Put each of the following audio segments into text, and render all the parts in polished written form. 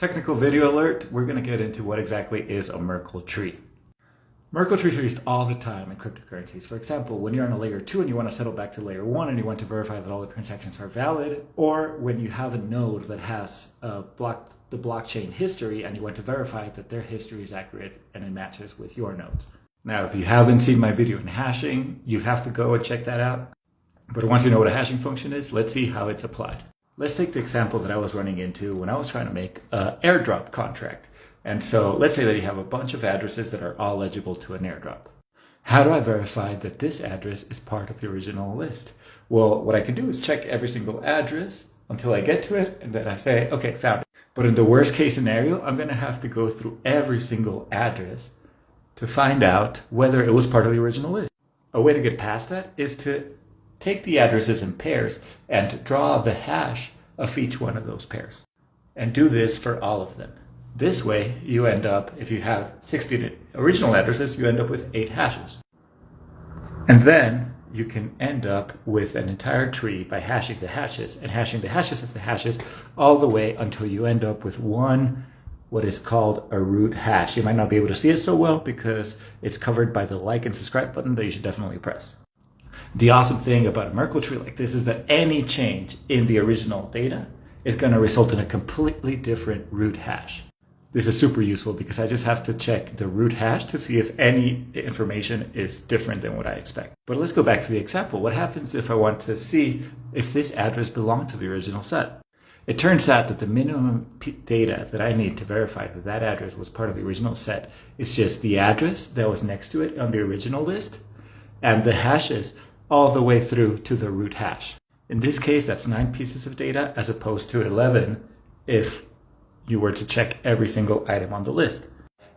Technical video alert, we're going to get into what exactly is a Merkle tree. Merkle trees are used all the time in cryptocurrencies. For example, when you're on a layer 2 and you want to settle back to layer 1 and you want to verify that all the transactions are valid, or when you have a node that has the blockchain history and you want to verify that their history is accurate and it matches with your nodes. Now, if you haven't seen my video in hashing, you have to go and check that out. But once you know what a hashing function is, let's see how it's applied. Let's take the example that I was running into when I was trying to make an airdrop contract. And so let's say that you have a bunch of addresses that are all legible to an airdrop. How do I verify that this address is part of the original list? Well, what I can do is check every single address until I get to it, and then I say, okay, found it. But in the worst case scenario, I'm going to have to go through every single address to find out whether it was part of the original list. A way to get past that is to take the addresses in pairs and draw the hash of each one of those pairs. And do this for all of them. This way, you end up, if you have 60 original addresses, you end up with 8 hashes. And then you can end up with an entire tree by hashing the hashes and hashing the hashes of the hashes all the way until you end up with one, what is called a root hash. You might not be able to see it so well because it's covered by the like and subscribe button that you should definitely press. The awesome thing about a Merkle tree like this is that any change in the original data is going to result in a completely different root hash. This is super useful because I just have to check the root hash to see if any information is different than what I expect. But let's go back to the example. What happens if I want to see if this address belonged to the original set? It turns out that the minimum data that I need to verify that that address was part of the original set is just the address that was next to it on the original list and the hashes all the way through to the root hash. In this case, that's 9 pieces of data as opposed to 11 if you were to check every single item on the list.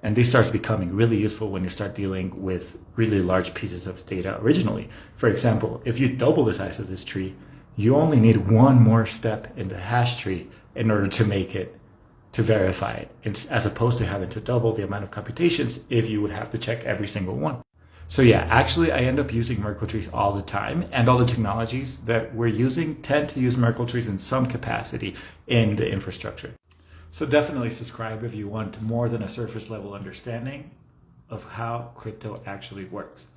And this starts becoming really useful when you start dealing with really large pieces of data originally. For example, if you double the size of this tree, you only need one more step in the hash tree in order to make it, to verify it, as opposed to having to double the amount of computations if you would have to check every single one. So yeah, actually I end up using Merkle trees all the time, and all the technologies that we're using tend to use Merkle trees in some capacity in the infrastructure. So definitely subscribe if you want more than a surface level understanding of how crypto actually works.